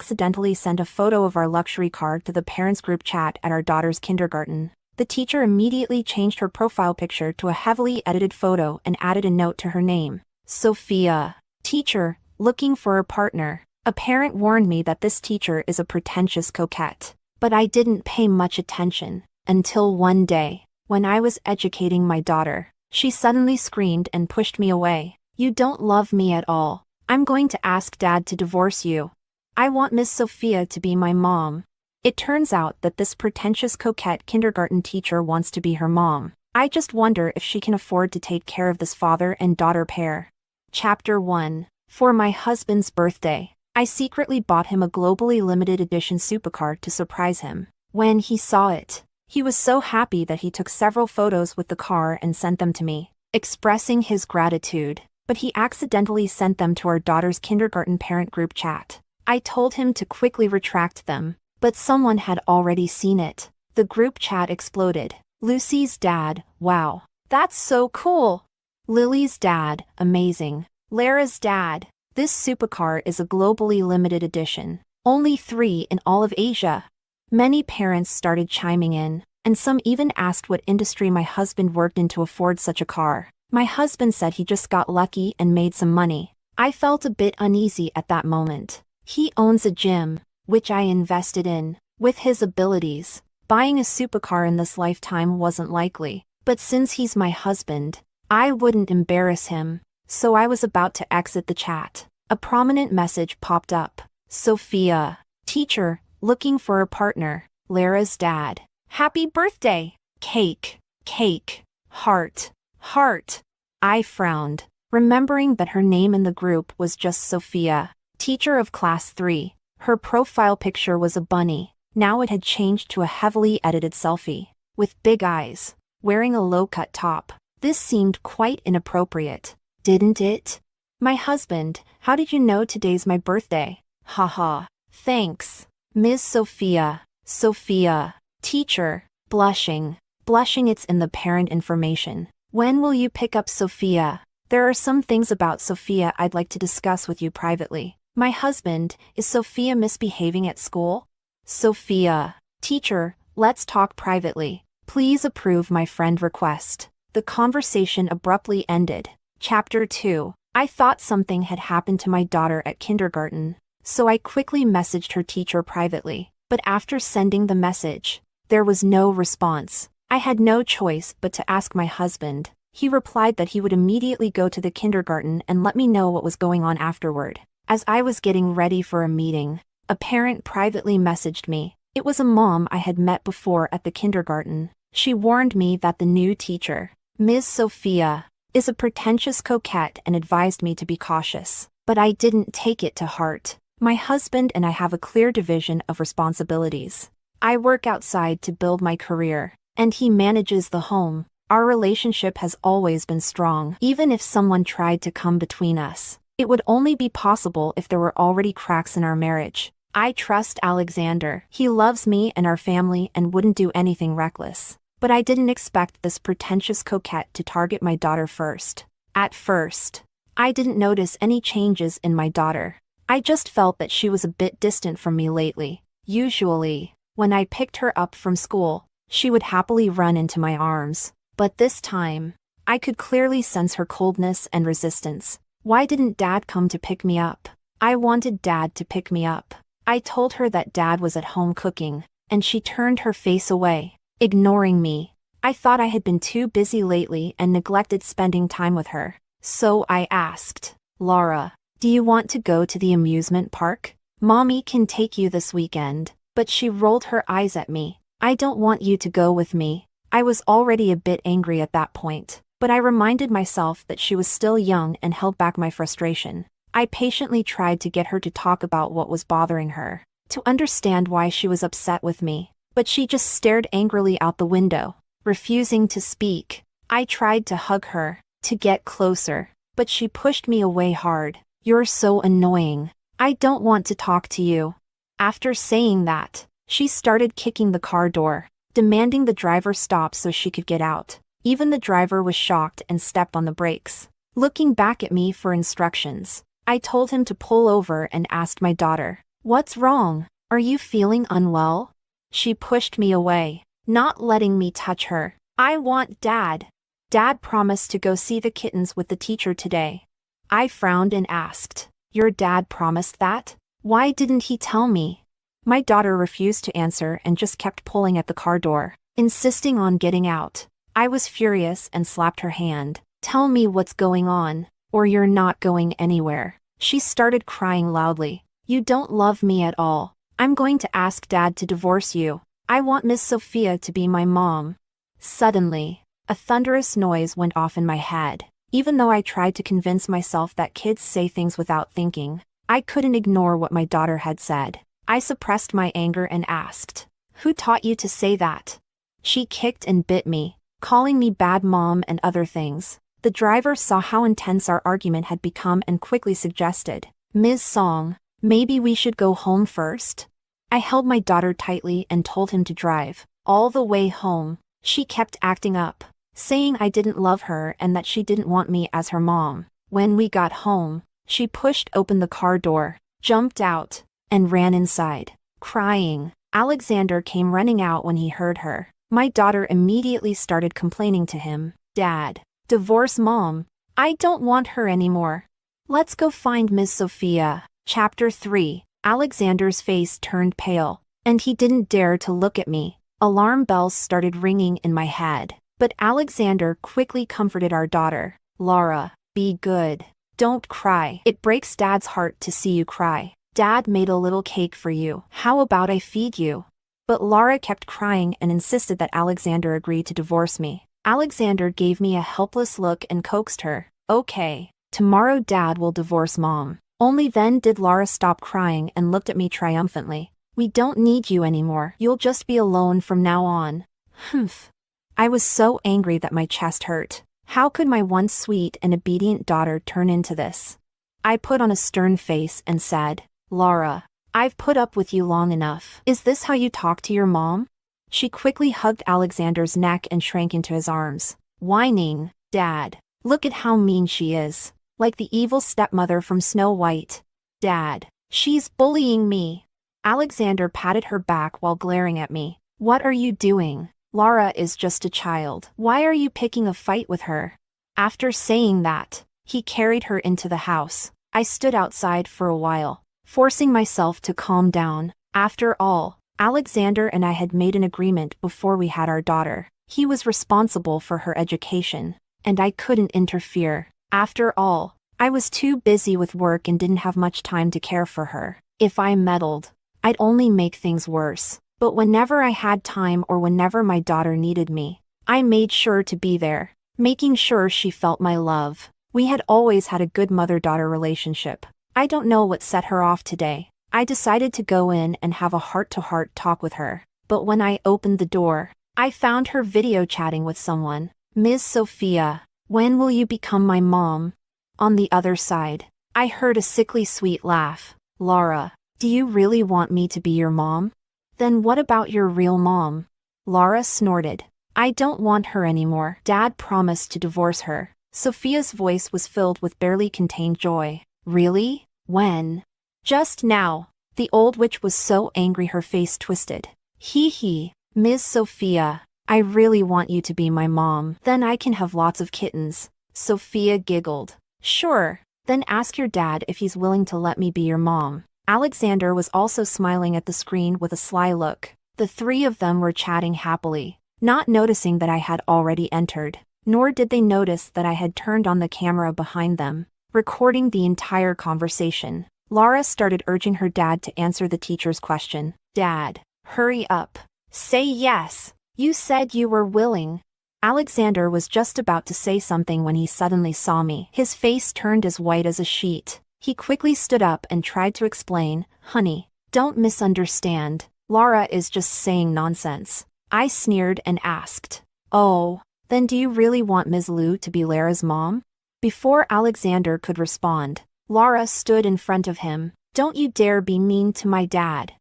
accidentally sent a photo of our luxury car to the parents' group chat at our daughter's kindergarten. The teacher immediately changed her profile picture to a heavily edited photo and added a note to her name. Sophia. Teacher, looking for a partner. A parent warned me that this teacher is a pretentious coquette. But I didn't pay much attention, until one day, when I was educating my daughter, she suddenly screamed and pushed me away. You don't love me at all. I'm going to ask Dad to divorce you. I want Miss Sophia to be my mom. It turns out that this pretentious coquette kindergarten teacher wants to be her mom. I just wonder if she can afford to take care of this father and daughter pair. Chapter 1. For my husband's birthday, I secretly bought him a globally limited edition supercar to surprise him. When he saw it, he was so happy that he took several photos with the car and sent them to me, expressing his gratitude. But he accidentally sent them to our daughter's kindergarten parent group chat. I told him to quickly retract them, but someone had already seen it. The group chat exploded. Lucy's dad, wow, that's so cool. Lily's dad, amazing. Lara's dad, this supercar is a globally limited edition. Only 3 in all of Asia. Many parents started chiming in, and some even asked what industry my husband worked in to afford such a car. My husband said he just got lucky and made some money. I felt a bit uneasy at that moment. He owns a gym, which I invested in. With his abilities, buying a supercar in this lifetime wasn't likely. But since he's my husband, I wouldn't embarrass him. So I was about to exit the chat. A prominent message popped up. Sophia. Teacher, looking for a partner. Lara's dad. Happy birthday. Cake. Cake. Heart. Heart. I frowned, remembering that her name in the group was just Sophia. Teacher of class 3. Her profile picture was a bunny. Now it had changed to a heavily edited selfie. With big eyes. Wearing a low-cut top. This seemed quite inappropriate. Didn't it? My husband, how did you know today's my birthday? Haha. Thanks. Ms. Sophia. Sophia. Teacher. Blushing. Blushing, it's in the parent information. When will you pick up Sophia? There are some things about Sophia I'd like to discuss with you privately. My husband, is Sophia misbehaving at school? Sophia. Teacher, let's talk privately. Please approve my friend request. The conversation abruptly ended. Chapter 2. I thought something had happened to my daughter at kindergarten, so I quickly messaged her teacher privately. But after sending the message, there was no response. I had no choice but to ask my husband. He replied that he would immediately go to the kindergarten and let me know what was going on afterward. As I was getting ready for a meeting, a parent privately messaged me. It was a mom I had met before at the kindergarten. She warned me that the new teacher, Ms. Sophia, is a pretentious coquette and advised me to be cautious. But I didn't take it to heart. My husband and I have a clear division of responsibilities. I work outside to build my career, and he manages the home. Our relationship has always been strong. Even if someone tried to come between us, it would only be possible if there were already cracks in our marriage. I trust Alexander. He loves me and our family and wouldn't do anything reckless. But I didn't expect this pretentious coquette to target my daughter first. At first, I didn't notice any changes in my daughter. I just felt that she was a bit distant from me lately. Usually, when I picked her up from school, she would happily run into my arms. But this time, I could clearly sense her coldness and resistance. Why didn't Dad come to pick me up? I wanted Dad to pick me up. I told her that Dad was at home cooking, and she turned her face away, ignoring me. I thought I had been too busy lately and neglected spending time with her. So I asked, Laura, do you want to go to the amusement park? Mommy can take you this weekend. But she rolled her eyes at me. I don't want you to go with me. I was already a bit angry at that point, but I reminded myself that she was still young and held back my frustration. I patiently tried to get her to talk about what was bothering her, to understand why she was upset with me, but she just stared angrily out the window, refusing to speak. I tried to hug her, to get closer, but she pushed me away hard. You're so annoying. I don't want to talk to you. After saying that, she started kicking the car door, demanding the driver stop so she could get out. Even the driver was shocked and stepped on the brakes, looking back at me for instructions. I told him to pull over and asked my daughter, What's wrong? Are you feeling unwell? She pushed me away, not letting me touch her. I want Dad. Dad promised to go see the kittens with the teacher today. I frowned and asked, Your dad promised that? Why didn't he tell me? My daughter refused to answer and just kept pulling at the car door, insisting on getting out. I was furious and slapped her hand. Tell me what's going on, or you're not going anywhere. She started crying loudly. You don't love me at all. I'm going to ask Dad to divorce you. I want Miss Sophia to be my mom. Suddenly, a thunderous noise went off in my head. Even though I tried to convince myself that kids say things without thinking, I couldn't ignore what my daughter had said. I suppressed my anger and asked, Who taught you to say that? She kicked and bit me, calling me bad mom and other things. The driver saw how intense our argument had become and quickly suggested, Ms. Song, maybe we should go home first? I held my daughter tightly and told him to drive. All the way home, she kept acting up, saying I didn't love her and that she didn't want me as her mom. When we got home, she pushed open the car door, jumped out, and ran inside, crying. Alexander came running out when he heard her. My daughter immediately started complaining to him. Dad, divorce Mom. I don't want her anymore. Let's go find Miss Sophia. Chapter 3. Alexander's face turned pale, and he didn't dare to look at me. Alarm bells started ringing in my head, but Alexander quickly comforted our daughter. Laura, be good. Don't cry. It breaks Dad's heart to see you cry. Dad made a little cake for you. How about I feed you? But Laura kept crying and insisted that Alexander agree to divorce me. Alexander gave me a helpless look and coaxed her. Okay, tomorrow Dad will divorce Mom. Only then did Laura stop crying and looked at me triumphantly. We don't need you anymore. You'll just be alone from now on. Humph. I was so angry that my chest hurt. How could my once sweet and obedient daughter turn into this? I put on a stern face and said, Laura, I've put up with you long enough. Is this how you talk to your mom? She quickly hugged Alexander's neck and shrank into his arms, whining, Dad, look at how mean she is. Like the evil stepmother from Snow White. Dad, she's bullying me. Alexander patted her back while glaring at me. What are you doing? Laura is just a child. Why are you picking a fight with her? After saying that, he carried her into the house. I stood outside for a while, forcing myself to calm down. After all, Alexander and I had made an agreement before we had our daughter. He was responsible for her education, and I couldn't interfere. After all, I was too busy with work and didn't have much time to care for her. If I meddled, I'd only make things worse. But whenever I had time or whenever my daughter needed me, I made sure to be there, making sure she felt my love. We had always had a good mother-daughter relationship. I don't know what set her off today. I decided to go in and have a heart-to-heart talk with her. But when I opened the door, I found her video chatting with someone. Ms. Sophia, when will you become my mom? On the other side, I heard a sickly sweet laugh. Laura, do you really want me to be your mom? Then what about your real mom? Laura snorted. I don't want her anymore. Dad promised to divorce her. Sophia's voice was filled with barely contained joy. Really? When? Just now. The old witch was so angry her face twisted. Hee hee, Ms. Sophia, I really want you to be my mom. Then I can have lots of kittens. Sophia giggled. Sure, then ask your dad if he's willing to let me be your mom. Alexander was also smiling at the screen with a sly look. The three of them were chatting happily, not noticing that I had already entered, nor did they notice that I had turned on the camera behind them, recording the entire conversation. Laura started urging her dad to answer the teacher's question. Dad, hurry up. Say yes. You said you were willing. Alexander was just about to say something when he suddenly saw me. His face turned as white as a sheet. He quickly stood up and tried to explain, Honey, don't misunderstand. Laura is just saying nonsense. I sneered and asked, Oh, then do you really want Ms. Liu to be Lara's mom? Before Alexander could respond, Laura stood in front of him. Don't you dare be mean to my dad.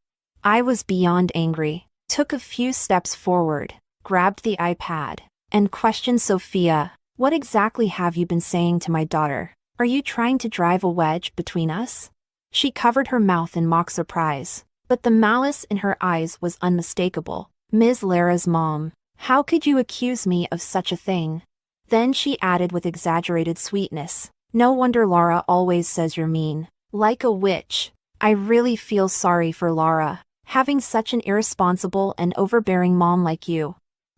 I was beyond angry, took a few steps forward, grabbed the iPad, and questioned Sophia. What exactly have you been saying to my daughter? Are you trying to drive a wedge between us? She covered her mouth in mock surprise, but the malice in her eyes was unmistakable. Ms. Lara's mom, how could you accuse me of such a thing? Then she added with exaggerated sweetness, no wonder Lara always says you're mean. Like a witch. I really feel sorry for Lara, having such an irresponsible and overbearing mom like you.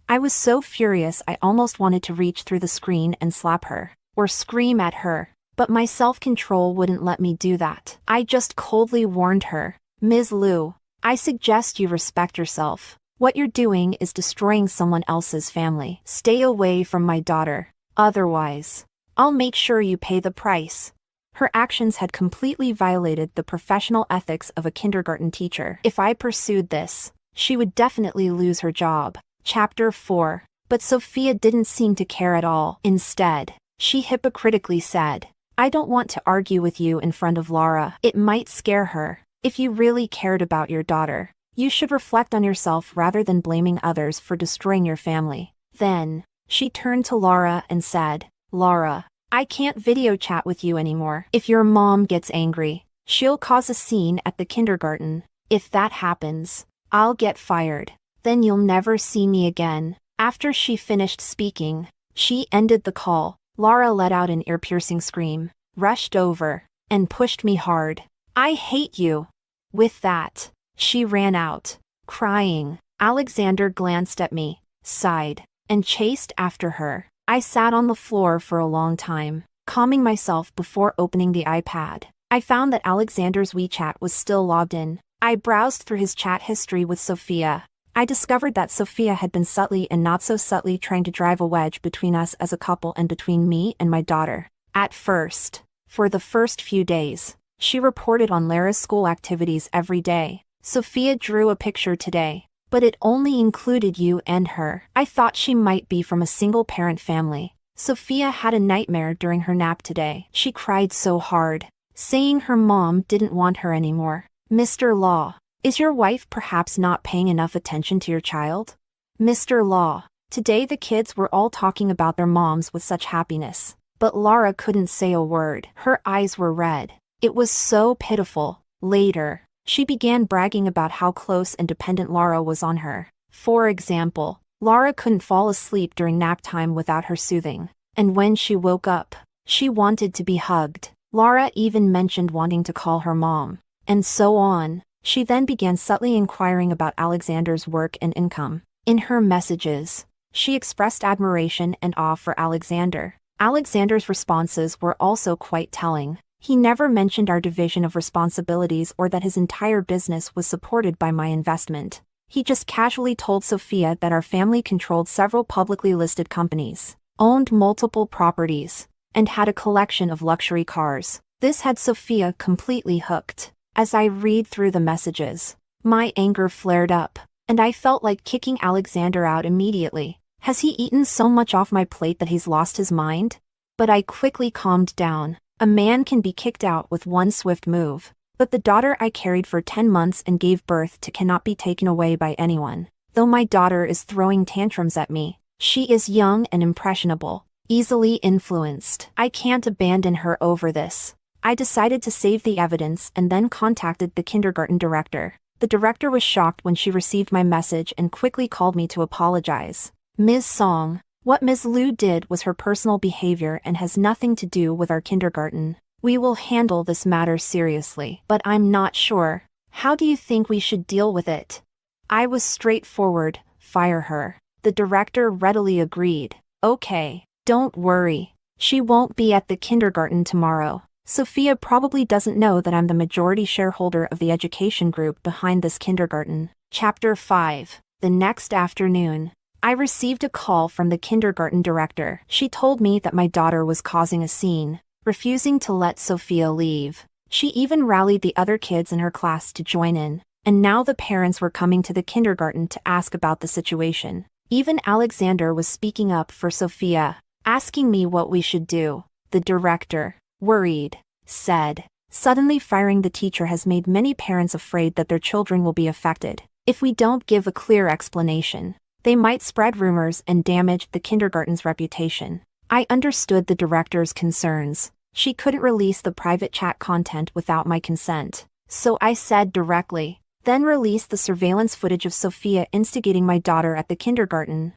I was so furious I almost wanted to reach through the screen and slap her, or scream at her, but my self-control wouldn't let me do that. I just coldly warned her, Ms. Liu, I suggest you respect yourself. What you're doing is destroying someone else's family. Stay away from my daughter. Otherwise, I'll make sure you pay the price. Her actions had completely violated the professional ethics of a kindergarten teacher. If I pursued this, she would definitely lose her job. Chapter 4. But Sophia didn't seem to care at all. Instead, she hypocritically said, I don't want to argue with you in front of Lara. It might scare her. If you really cared about your daughter, you should reflect on yourself rather than blaming others for destroying your family. Then, she turned to Lara and said, Lara, I can't video chat with you anymore. If your mom gets angry, she'll cause a scene at the kindergarten. If that happens, I'll get fired. Then you'll never see me again. After she finished speaking, she ended the call. Lara let out an ear-piercing scream, rushed over, and pushed me hard. I hate you. With that, she ran out, crying. Alexander glanced at me, sighed, and chased after her. I sat on the floor for a long time, calming myself before opening the iPad. I found that Alexander's WeChat was still logged in. I browsed through his chat history with Sophia. I discovered that Sophia had been subtly and not so subtly trying to drive a wedge between us as a couple and between me and my daughter. At first, for the first few days, she reported on Lara's school activities every day. Sophia drew a picture today, but it only included you and her. I thought she might be from a single-parent family. Sophia had a nightmare during her nap today. She cried so hard, saying her mom didn't want her anymore. Mr. Law, is your wife perhaps not paying enough attention to your child? Mr. Law, today the kids were all talking about their moms with such happiness, but Lara couldn't say a word. Her eyes were red. It was so pitiful. Later, she began bragging about how close and dependent Lara was on her. For example, Lara couldn't fall asleep during nap time without her soothing, and when she woke up, she wanted to be hugged. Lara even mentioned wanting to call her mom, and so on. She then began subtly inquiring about Alexander's work and income. In her messages, she expressed admiration and awe for Alexander. Alexander's responses were also quite telling. He never mentioned our division of responsibilities or that his entire business was supported by my investment. He just casually told Sophia that our family controlled several publicly listed companies, owned multiple properties, and had a collection of luxury cars. This had Sophia completely hooked. As I read through the messages, my anger flared up, and I felt like kicking Alexander out immediately. Has he eaten so much off my plate that he's lost his mind? But I quickly calmed down. A man can be kicked out with one swift move, but the daughter I carried for 10 months and gave birth to cannot be taken away by anyone. Though my daughter is throwing tantrums at me, she is young and impressionable, easily influenced. I can't abandon her over this. I decided to save the evidence and then contacted the kindergarten director. The director was shocked when she received my message and quickly called me to apologize. Ms. Song, what Ms. Liu did was her personal behavior and has nothing to do with our kindergarten. We will handle this matter seriously, but I'm not sure. How do you think we should deal with it? I was straightforward, fire her. The director readily agreed. Okay, don't worry. She won't be at the kindergarten tomorrow. Sophia probably doesn't know that I'm the majority shareholder of the education group behind this kindergarten. Chapter 5. The next afternoon, I received a call from the kindergarten director. She told me that my daughter was causing a scene, refusing to let Sophia leave. She even rallied the other kids in her class to join in, and now the parents were coming to the kindergarten to ask about the situation. Even Alexander was speaking up for Sophia, asking me what we should do. The director, worried, said, suddenly firing the teacher has made many parents afraid that their children will be affected. If we don't give a clear explanation, they might spread rumors and damage the kindergarten's reputation. I understood the director's concerns, She couldn't release the private chat content without my consent. So I said directly, then released the surveillance footage of Sophia instigating my daughter at the kindergarten.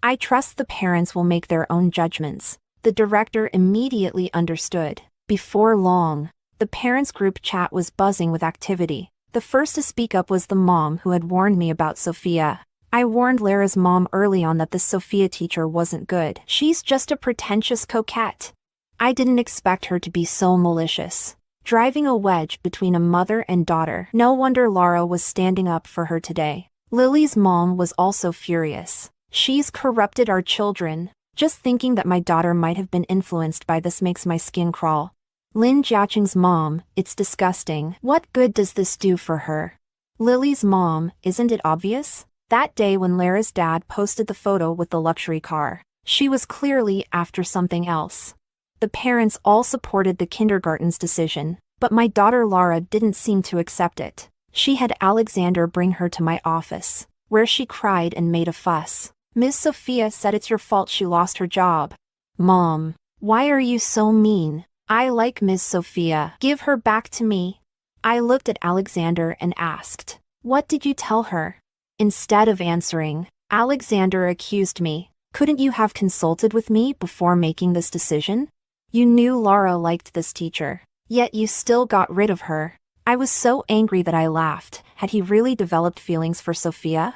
I trust the parents will make their own judgments. The director immediately understood. Before long, the parents' group chat was buzzing with activity. The first to speak up was the mom who had warned me about Sophia. I warned Lara's mom early on that this Sophia teacher wasn't good. She's just a pretentious coquette. I didn't expect her to be so malicious. Driving a wedge between a mother and daughter. No wonder Lara was standing up for her today. Lily's mom was also furious. She's corrupted our children. Just thinking that my daughter might have been influenced by this makes my skin crawl. Lin Jiaqing's mom, it's disgusting. What good does this do for her? Lily's mom, isn't it obvious? That day when Lara's dad posted the photo with the luxury car, she was clearly after something else. The parents all supported the kindergarten's decision, but my daughter Lara didn't seem to accept it. She had Alexander bring her to my office, where she cried and made a fuss. Miss Sophia said it's your fault she lost her job. Mom, why are you so mean? I like Miss Sophia. Give her back to me. I looked at Alexander and asked, what did you tell her? Instead of answering, Alexander accused me. Couldn't you have consulted with me before making this decision? You knew Lara liked this teacher, yet you still got rid of her. I was so angry that I laughed. Had he really developed feelings for Sophia?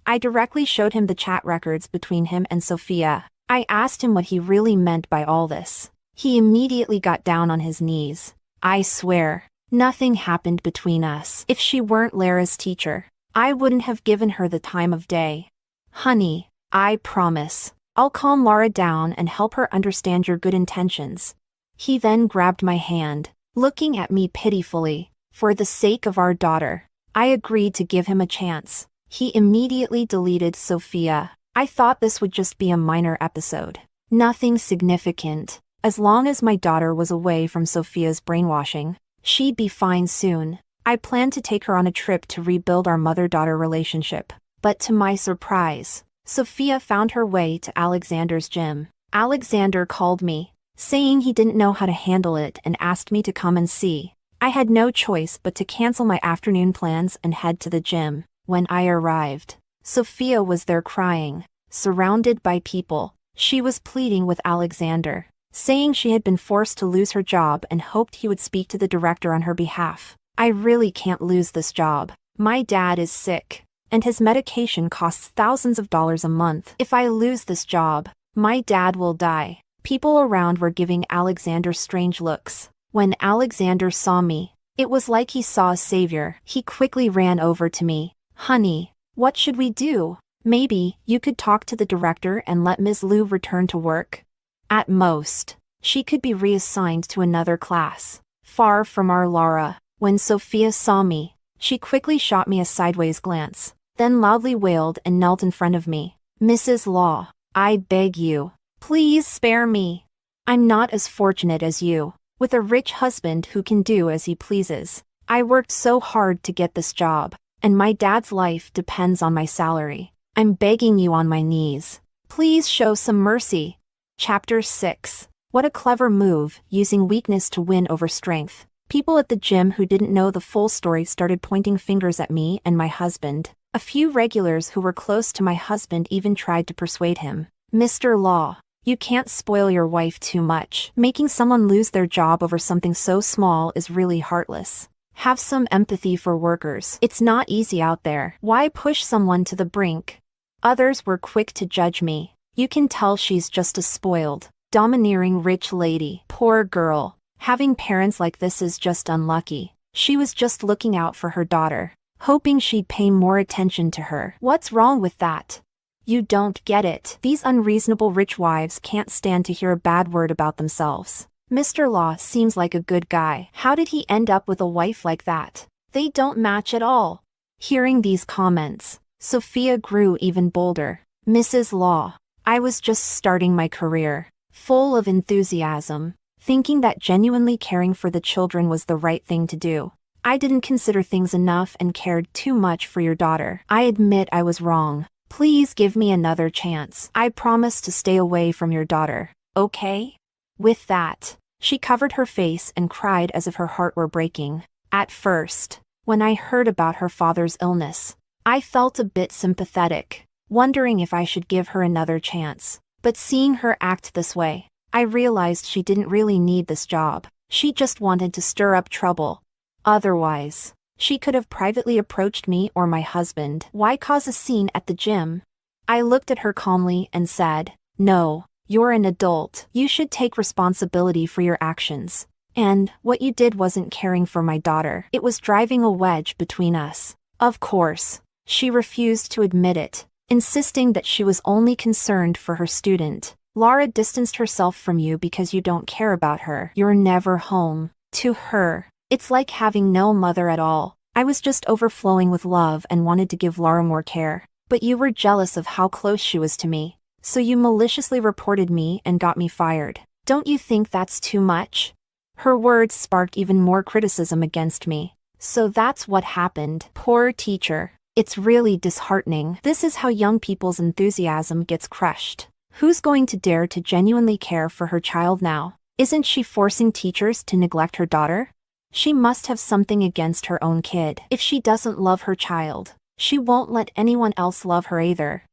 I directly showed him the chat records between him and Sophia. I asked him what he really meant by all this. He immediately got down on his knees. I swear, nothing happened between us. If she weren't Lara's teacher, I wouldn't have given her the time of day. Honey, I promise. I'll calm Lara down and help her understand your good intentions. He then grabbed my hand, looking at me pitifully. For the sake of our daughter, I agreed to give him a chance. He immediately deleted Sophia. I thought this would just be a minor episode. Nothing significant. As long as my daughter was away from Sophia's brainwashing, she'd be fine soon. I planned to take her on a trip to rebuild our mother-daughter relationship. But to my surprise, Sophia found her way to Alexander's gym. Alexander called me, saying he didn't know how to handle it and asked me to come and see. I had no choice but to cancel my afternoon plans and head to the gym. When I arrived, Sophia was there crying, surrounded by people. She was pleading with Alexander, saying she had been forced to lose her job and hoped he would speak to the director on her behalf. I really can't lose this job. My dad is sick, and his medication costs thousands of dollars a month. If I lose this job, my dad will die. People around were giving Alexander strange looks. When Alexander saw me, it was like he saw a savior. He quickly ran over to me. Honey, what should we do? Maybe you could talk to the director and let Ms. Liu return to work. At most, she could be reassigned to another class, far from our Lara. When Sophia saw me, she quickly shot me a sideways glance, then loudly wailed and knelt in front of me. Mrs. Law, I beg you, please spare me. I'm not as fortunate as you, with a rich husband who can do as he pleases. I worked so hard to get this job, and my dad's life depends on my salary. I'm begging you on my knees. Please show some mercy. Chapter 6. What a clever move, using weakness to win over strength. People at the gym who didn't know the full story started pointing fingers at me and my husband. A few regulars who were close to my husband even tried to persuade him. Mr. Law, you can't spoil your wife too much. Making someone lose their job over something so small is really heartless. Have some empathy for workers. It's not easy out there. Why push someone to the brink? Others were quick to judge me. You can tell she's just a spoiled, domineering rich lady. Poor girl. Having parents like this is just unlucky. She was just looking out for her daughter, hoping she'd pay more attention to her. What's wrong with that? You don't get it. These unreasonable rich wives can't stand to hear a bad word about themselves. Mr. Law seems like a good guy. How did he end up with a wife like that? They don't match at all. Hearing these comments, Sophia grew even bolder. Mrs. Law, I was just starting my career, full of enthusiasm, thinking that genuinely caring for the children was the right thing to do. I didn't consider things enough and cared too much for your daughter. I admit I was wrong. Please give me another chance. I promise to stay away from your daughter, okay? With that, She covered her face and cried as if her heart were breaking. At first, when I heard about her father's illness, I felt a bit sympathetic, wondering if I should give her another chance. But seeing her act this way, I realized she didn't really need this job. She just wanted to stir up trouble. Otherwise, she could have privately approached me or my husband. Why cause a scene at the gym? I looked at her calmly and said, "No, you're an adult. You should take responsibility for your actions. And what you did wasn't caring for my daughter. It was driving a wedge between us." Of course, she refused to admit it, insisting that she was only concerned for her student. "Laura distanced herself from you because you don't care about her. You're never home." To her, it's like having no mother at all. I was just overflowing with love and wanted to give Laura more care. But you were jealous of how close she was to me, so you maliciously reported me and got me fired. Don't you think that's too much? Her words sparked even more criticism against me. So that's what happened. Poor teacher. It's really disheartening. This is how young people's enthusiasm gets crushed. Who's going to dare to genuinely care for her child now? Isn't she forcing teachers to neglect her daughter? She must have something against her own kid. If she doesn't love her child, she won't let anyone else love her either.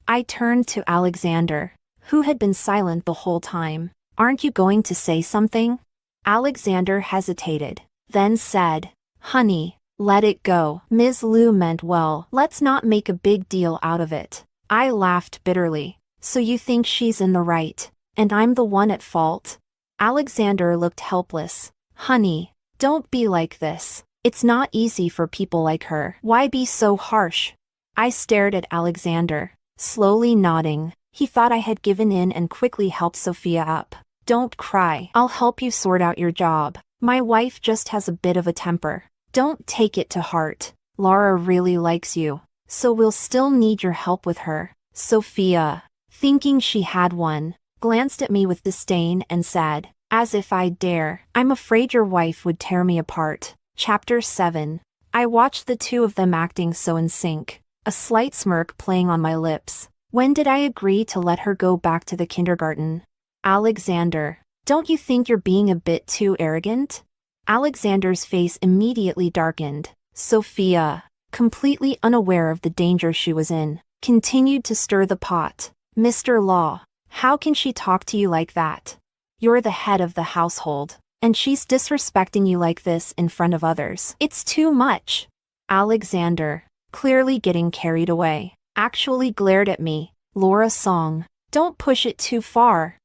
I turned to Alexander, who had been silent the whole time. "Aren't you going to say something?" Alexander hesitated, then said, "Honey, let it go. Ms. Liu meant well. Let's not make a big deal out of it." I laughed bitterly. "So you think she's in the right, and I'm the one at fault?" Alexander looked helpless. "Honey, don't be like this. It's not easy for people like her. Why be so harsh?" I stared at Alexander, slowly nodding. He thought I had given in and quickly helped Sophia up. "Don't cry. I'll help you sort out your job. My wife just has a bit of a temper. Don't take it to heart. Laura really likes you, so we'll still need your help with her." Sophia, thinking she had one, glanced at me with disdain and said, "As if I'd dare. I'm afraid your wife would tear me apart." Chapter 7. I watched the two of them acting so in sync, a slight smirk playing on my lips. When did I agree to let her go back to the kindergarten? "Alexander, don't you think you're being a bit too arrogant?" Alexander's face immediately darkened. Sophia, completely unaware of the danger she was in, continued to stir the pot. "Mr. Law, how can she talk to you like that? You're the head of the household, and she's disrespecting you like this in front of others. It's too much." Alexander, clearly getting carried away, actually glared at me. "Laura Song, don't push it too far."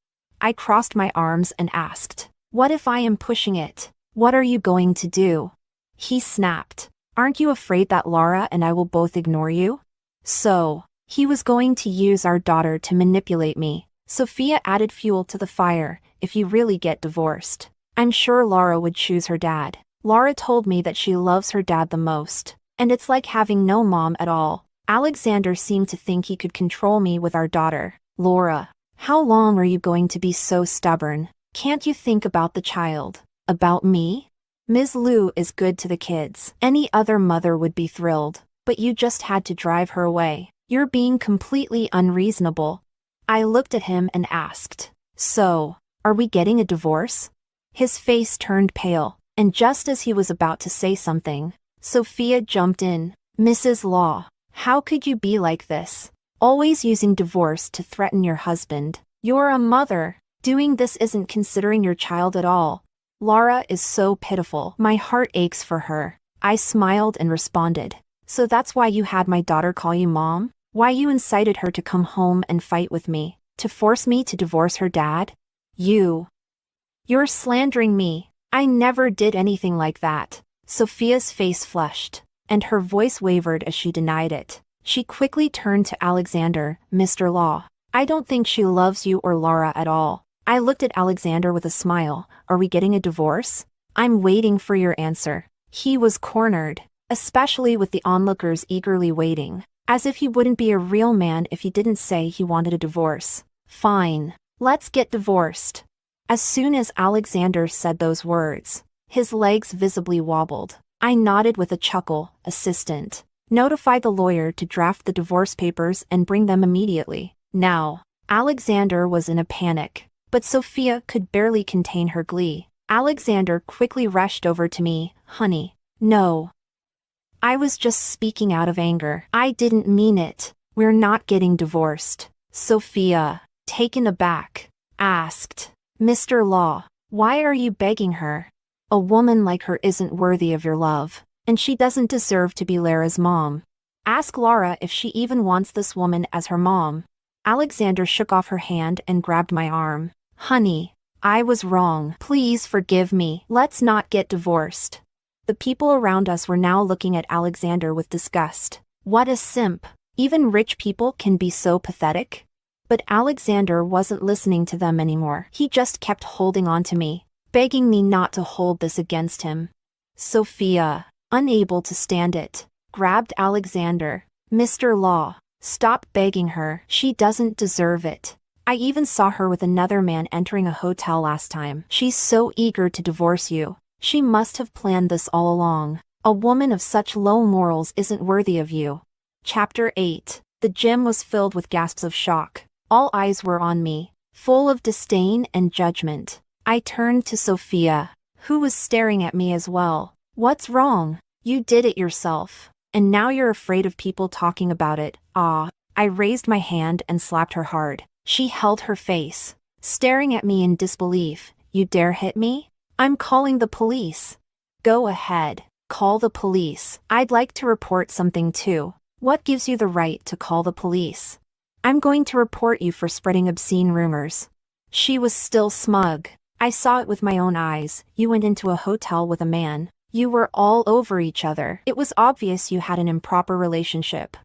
I crossed my arms and asked, "What if I am pushing it? What are you going to do?" He snapped, "Aren't you afraid that Laura and I will both ignore you?" So, he was going to use our daughter to manipulate me. Sophia added fuel to the fire. "If you really get divorced, I'm sure Laura would choose her dad. Laura told me that she loves her dad the most, and it's like having no mom at all." Alexander seemed to think he could control me with our daughter. "Laura, how long are you going to be so stubborn? Can't you think about the child? About me? Ms. Liu is good to the kids. Any other mother would be thrilled, but you just had to drive her away. You're being completely unreasonable." I looked at him and asked, "So, are we getting a divorce?" His face turned pale, and just as he was about to say something, Sophia jumped in. "Mrs. Law, how could you be like this? Always using divorce to threaten your husband. You're a mother. Doing this isn't considering your child at all. Laura is so pitiful. My heart aches for her." I smiled and responded, "So that's why you had my daughter call you mom? Why you incited her to come home and fight with me, to force me to divorce her dad? You're slandering me. I never did anything like that." Sophia's face flushed, and her voice wavered as she denied it. She quickly turned to Alexander. "Mr. Law, I don't think she loves you or Laura at all." I looked at Alexander with a smile. "Are we getting a divorce?" "I'm waiting for your answer." He was cornered, especially with the onlookers eagerly waiting, as if he wouldn't be a real man if he didn't say he wanted a divorce. "Fine, let's get divorced." As soon as Alexander said those words, his legs visibly wobbled. I nodded with a chuckle. "Assistant, notify the lawyer to draft the divorce papers and bring them immediately." Now, Alexander was in a panic. But Sophia could barely contain her glee. Alexander quickly rushed over to me. Honey, no. I was just speaking out of anger. I didn't mean it. We're not getting divorced. Sophia, taken aback, asked, Mr. Law, why are you begging her? A woman like her isn't worthy of your love, and she doesn't deserve to be Lara's mom. Ask Laura if she even wants this woman as her mom. Alexander shook off her hand and grabbed my arm. Honey, I was wrong. Please forgive me. Let's not get divorced. The people around us were now looking at Alexander with disgust. What a simp. Even rich people can be so pathetic. But Alexander wasn't listening to them anymore. He just kept holding on to me, begging me not to hold this against him. Sophia, unable to stand it, grabbed Alexander. Mr. Law, stop begging her. She doesn't deserve it. I even saw her with another man entering a hotel last time. She's so eager to divorce you. She must have planned this all along. A woman of such low morals isn't worthy of you. Chapter 8. The gym was filled with gasps of shock. All eyes were on me, full of disdain and judgment. I turned to Sophia, who was staring at me as well. What's wrong? You did it yourself. And now you're afraid of people talking about it. Ah. I raised my hand and slapped her hard. She held her face, staring at me in disbelief. You dare hit me? I'm calling the police. Go ahead, call the police. I'd like to report something too. What gives you the right to call the police? I'm going to report you for spreading obscene rumors. She was still smug. I saw it with my own eyes. You went into a hotel with a man. You were all over each other. It was obvious you had an improper relationship.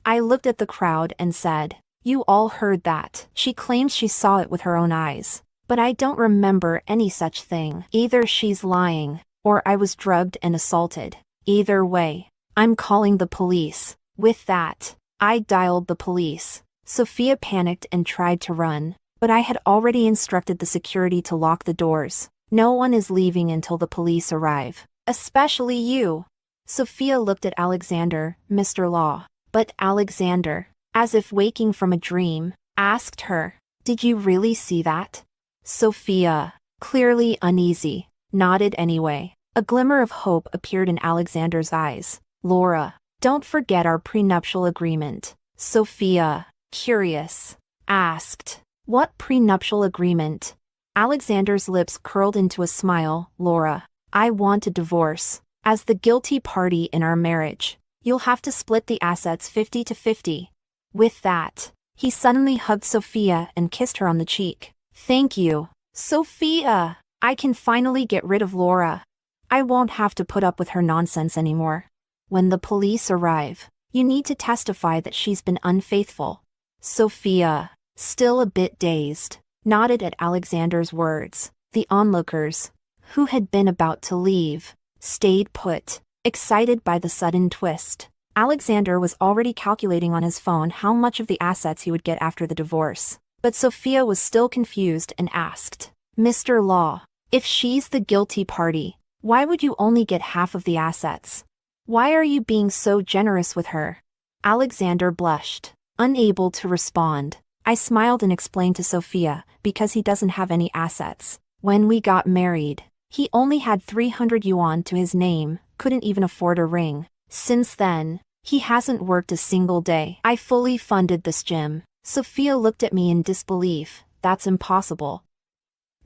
I looked at the crowd and said, you all heard that. She claims she saw it with her own eyes. But I don't remember any such thing. Either she's lying, or I was drugged and assaulted. Either way, I'm calling the police. With that, I dialed the police. Sophia panicked and tried to run, but I had already instructed the security to lock the doors. No one is leaving until the police arrive. Especially you. Sophia looked at Alexander, Mr. Law. But Alexander, as if waking from a dream, asked her, did you really see that? Sophia, clearly uneasy, nodded anyway. A glimmer of hope appeared in Alexander's eyes. Laura, don't forget our prenuptial agreement. Sophia, curious, asked, what prenuptial agreement? Alexander's lips curled into a smile. Laura, I want a divorce. As the guilty party in our marriage, you'll have to split the assets 50-50. With that, he suddenly hugged Sophia and kissed her on the cheek. Thank you, Sophia. I can finally get rid of Laura. I won't have to put up with her nonsense anymore. When the police arrive, you need to testify that she's been unfaithful. Sophia, still a bit dazed, nodded at Alexander's words. The onlookers, who had been about to leave, stayed put, excited by the sudden twist. Alexander was already calculating on his phone how much of the assets he would get after the divorce. But Sophia was still confused and asked, Mr. Law, if she's the guilty party, why would you only get half of the assets? Why are you being so generous with her? Alexander blushed, unable to respond. I smiled and explained to Sophia, because he doesn't have any assets. When we got married, he only had 300 yuan to his name, couldn't even afford a ring. Since then, he hasn't worked a single day. I fully funded this gym. Sophia looked at me in disbelief. That's impossible.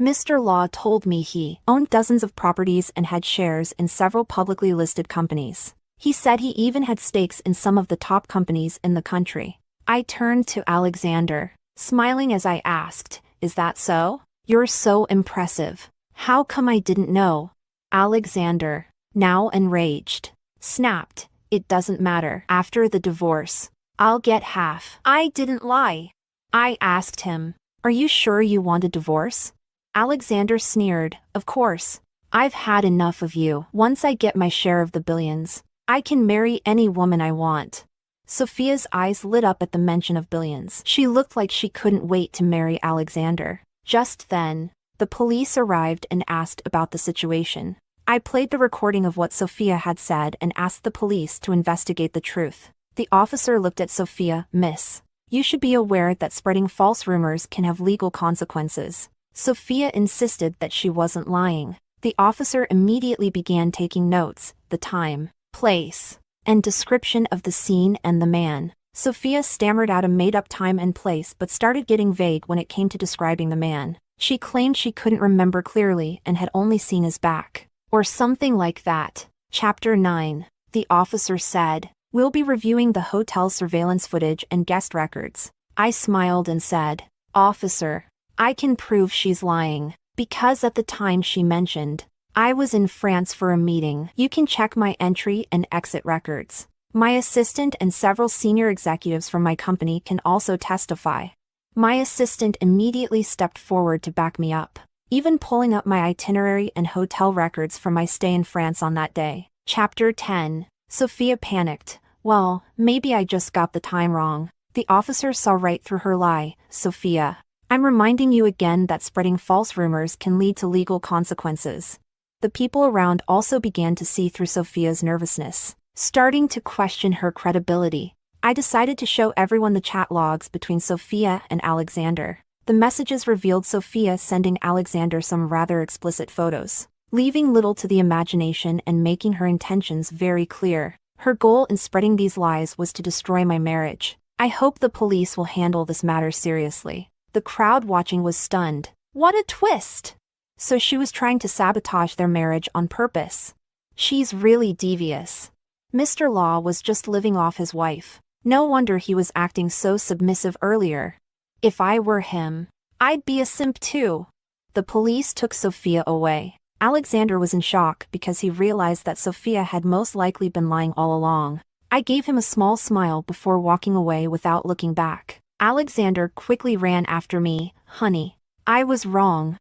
Mr. Law told me he owned dozens of properties and had shares in several publicly listed companies. He said he even had stakes in some of the top companies in the country. I turned to Alexander, smiling as I asked, is that so? You're so impressive. How come I didn't know? Alexander, now enraged, snapped, it doesn't matter. After the divorce, I'll get half. I didn't lie. I asked him, are you sure you want a divorce? Alexander sneered, of course. I've had enough of you. Once I get my share of the billions, I can marry any woman I want. Sophia's eyes lit up at the mention of billions. She looked like she couldn't wait to marry Alexander. Just then, the police arrived and asked about the situation. I played the recording of what Sophia had said and asked the police to investigate the truth. The officer looked at Sophia. Miss, you should be aware that spreading false rumors can have legal consequences. Sophia insisted that she wasn't lying. The officer immediately began taking notes, the time, place, and description of the scene and the man. Sophia stammered out a made-up time and place but started getting vague when it came to describing the man. She claimed she couldn't remember clearly and had only seen his back. Or something like that. Chapter 9. The officer said, "We'll be reviewing the hotel's surveillance footage and guest records." I smiled and said, "Officer, I can prove she's lying, because at the time she mentioned, I was in France for a meeting. You can check my entry and exit records. My assistant and several senior executives from my company can also testify." My assistant immediately stepped forward to back me up, even pulling up my itinerary and hotel records from my stay in France on that day. Chapter 10. Sophia panicked. "Well, maybe I just got the time wrong." The officer saw right through her lie. "Sophia, I'm reminding you again that spreading false rumors can lead to legal consequences." The people around also began to see through Sophia's nervousness, starting to question her credibility. I decided to show everyone the chat logs between Sophia and Alexander. The messages revealed Sophia sending Alexander some rather explicit photos, leaving little to the imagination and making her intentions very clear. Her goal in spreading these lies was to destroy my marriage. I hope the police will handle this matter seriously. The crowd watching was stunned. What a twist! So she was trying to sabotage their marriage on purpose. She's really devious. Mr. Law was just living off his wife. No wonder he was acting so submissive earlier. If I were him, I'd be a simp too. The police took Sophia away. Alexander was in shock because he realized that Sophia had most likely been lying all along. I gave him a small smile before walking away without looking back. Alexander quickly ran after me. "Honey, I was wrong.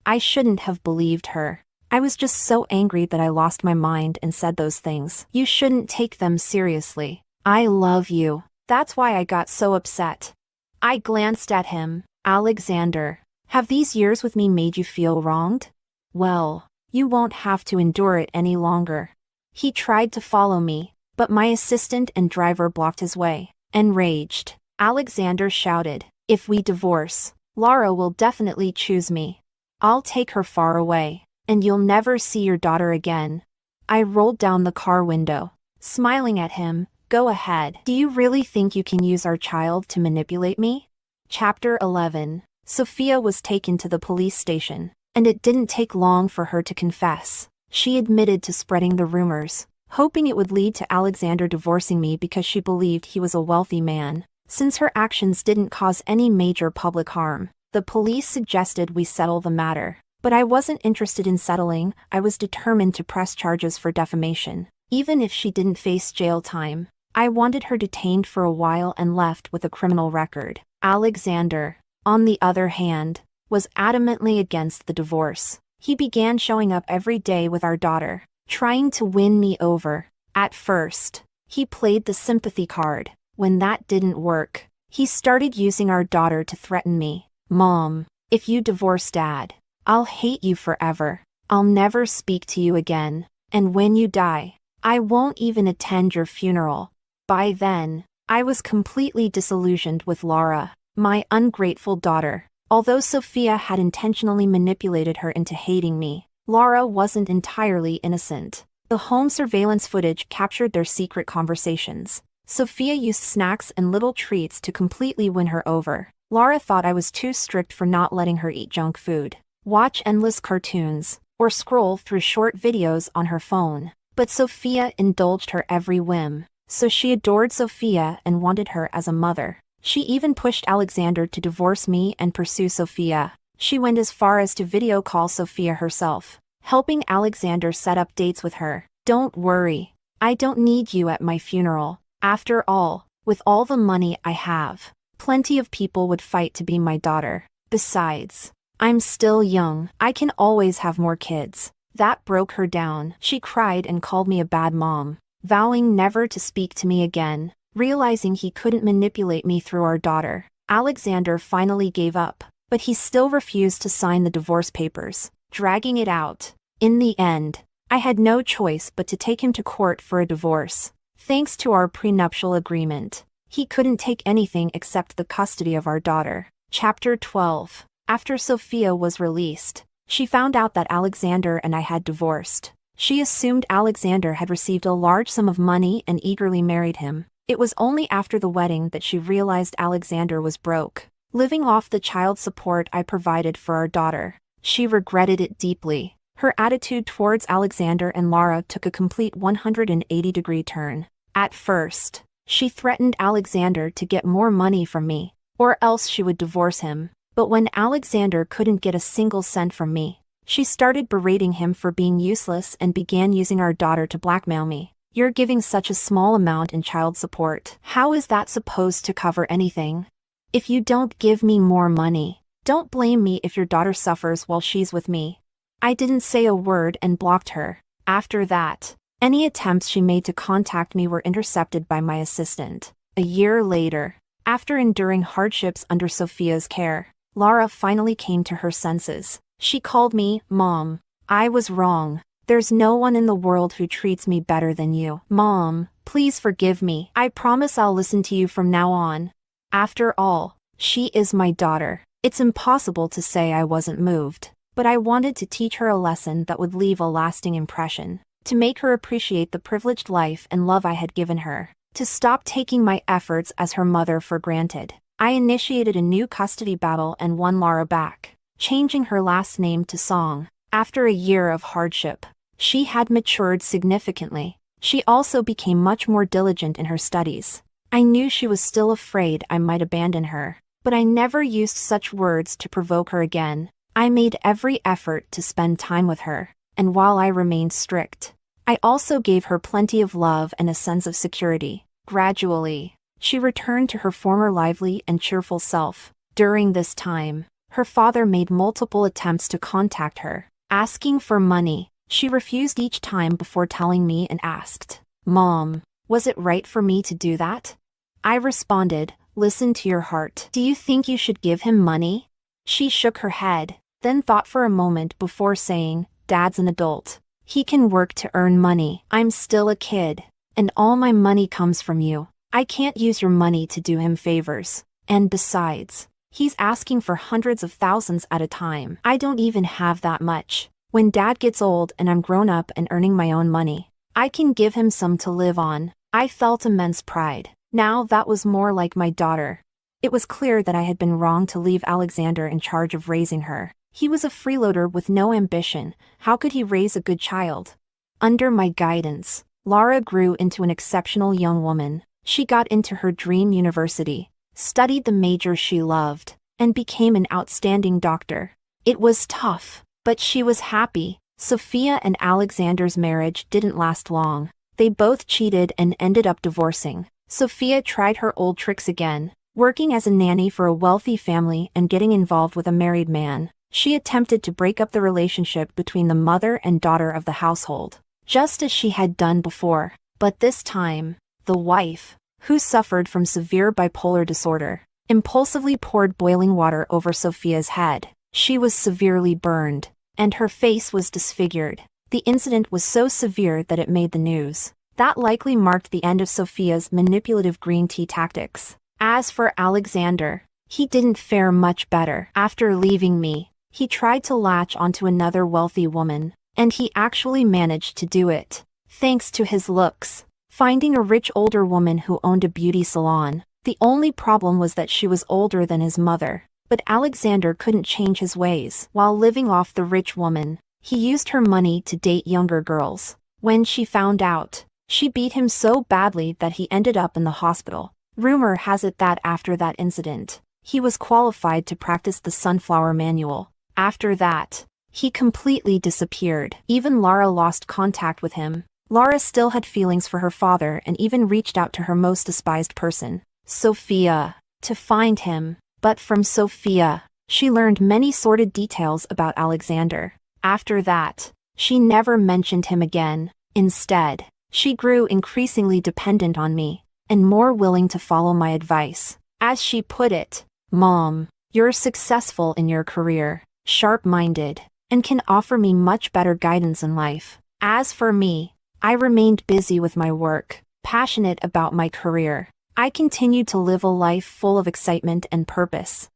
I shouldn't have believed her. I was just so angry that I lost my mind and said those things. You shouldn't take them seriously. I love you. That's why I got so upset." I glanced at him. "Alexander, have these years with me made you feel wronged? Well, you won't have to endure it any longer." He tried to follow me, but my assistant and driver blocked his way. Enraged, Alexander shouted, "If we divorce, Laura will definitely choose me. I'll take her far away, and you'll never see your daughter again." I rolled down the car window, smiling at him. "Go ahead. Do you really think you can use our child to manipulate me?" Chapter 11. Sophia was taken to the police station, and it didn't take long for her to confess. She admitted to spreading the rumors, hoping it would lead to Alexander divorcing me because she believed he was a wealthy man. Since her actions didn't cause any major public harm, the police suggested we settle the matter. But I wasn't interested in settling. I was determined to press charges for defamation, even if she didn't face jail time. I wanted her detained for a while and left with a criminal record. Alexander, on the other hand, was adamantly against the divorce. He began showing up every day with our daughter, trying to win me over. At first, he played the sympathy card. When that didn't work, he started using our daughter to threaten me. "Mom, if you divorce Dad, I'll hate you forever. I'll never speak to you again. And when you die, I won't even attend your funeral." By then, I was completely disillusioned with Laura, my ungrateful daughter. Although Sophia had intentionally manipulated her into hating me, Laura wasn't entirely innocent. The home surveillance footage captured their secret conversations. Sophia used snacks and little treats to completely win her over. Laura thought I was too strict for not letting her eat junk food, watch endless cartoons, or scroll through short videos on her phone. But Sophia indulged her every whim. So she adored Sophia and wanted her as a mother. She even pushed Alexander to divorce me and pursue Sophia. She went as far as to video call Sophia herself, helping Alexander set up dates with her. "Don't worry, I don't need you at my funeral. After all, with all the money I have, plenty of people would fight to be my daughter. Besides, I'm still young. I can always have more kids." That broke her down. She cried and called me a bad mom, vowing never to speak to me again. Realizing he couldn't manipulate me through our daughter, Alexander finally gave up, but he still refused to sign the divorce papers, dragging it out. In the end, I had no choice but to take him to court for a divorce. Thanks to our prenuptial agreement, he couldn't take anything except the custody of our daughter. Chapter 12. After Sophia was released, she found out that Alexander and I had divorced. She assumed Alexander had received a large sum of money and eagerly married him. It was only after the wedding that she realized Alexander was broke, living off the child support I provided for our daughter. She regretted it deeply. Her attitude towards Alexander and Lara took a complete 180-degree turn. At first, she threatened Alexander to get more money from me, or else she would divorce him. But when Alexander couldn't get a single cent from me, she started berating him for being useless and began using our daughter to blackmail me. "You're giving such a small amount in child support. How is that supposed to cover anything? If you don't give me more money, don't blame me if your daughter suffers while she's with me." I didn't say a word and blocked her. After that, any attempts she made to contact me were intercepted by my assistant. A year later, after enduring hardships under Sophia's care, Lara finally came to her senses. She called me Mom. "I was wrong. There's no one in the world who treats me better than you. Mom, please forgive me. I promise I'll listen to you from now on." After all, she is my daughter. It's impossible to say I wasn't moved, but I wanted to teach her a lesson that would leave a lasting impression, to make her appreciate the privileged life and love I had given her, to stop taking my efforts as her mother for granted. I initiated a new custody battle and won Lara back, changing her last name to Song. After a year of hardship, she had matured significantly. She also became much more diligent in her studies. I knew she was still afraid I might abandon her, but I never used such words to provoke her again. I made every effort to spend time with her, and while I remained strict, I also gave her plenty of love and a sense of security. Gradually, she returned to her former lively and cheerful self. During this time, her father made multiple attempts to contact her, asking for money. She refused each time before telling me and asked, "Mom, was it right for me to do that?" I responded, "Listen to your heart. Do you think you should give him money?" She shook her head, then thought for a moment before saying, "Dad's an adult. He can work to earn money. I'm still a kid, and all my money comes from you. I can't use your money to do him favors. And besides, he's asking for hundreds of thousands at a time. I don't even have that much. When Dad gets old and I'm grown up and earning my own money, I can give him some to live on." I felt immense pride. Now that was more like my daughter. It was clear that I had been wrong to leave Alexander in charge of raising her. He was a freeloader with no ambition. How could he raise a good child? Under my guidance, Lara grew into an exceptional young woman. She got into her dream university, studied the major she loved, and became an outstanding doctor. It was tough, but she was happy. Sophia and Alexander's marriage didn't last long. They both cheated and ended up divorcing. Sophia tried her old tricks again, working as a nanny for a wealthy family and getting involved with a married man. She attempted to break up the relationship between the mother and daughter of the household, just as she had done before. But this time, the wife, who suffered from severe bipolar disorder, impulsively poured boiling water over Sophia's head. She was severely burned, and her face was disfigured. The incident was so severe that it made the news. That likely marked the end of Sophia's manipulative green tea tactics. As for Alexander, he didn't fare much better. After leaving me, he tried to latch onto another wealthy woman, and he actually managed to do it, thanks to his looks. Finding a rich older woman who owned a beauty salon. The only problem was that she was older than his mother. But Alexander couldn't change his ways. While living off the rich woman, he used her money to date younger girls. When she found out, she beat him so badly that he ended up in the hospital. Rumor has it that after that incident, he was qualified to practice the sunflower manual. After that, he completely disappeared. Even Lara lost contact with him. Lara still had feelings for her father and even reached out to her most despised person, Sophia, to find him. But from Sophia, she learned many sordid details about Alexander. After that, she never mentioned him again. Instead, she grew increasingly dependent on me, and more willing to follow my advice. As she put it, "Mom, you're successful in your career, sharp-minded, and can offer me much better guidance in life. As for me, I remained busy with my work, passionate about my career. I continued to live a life full of excitement and purpose."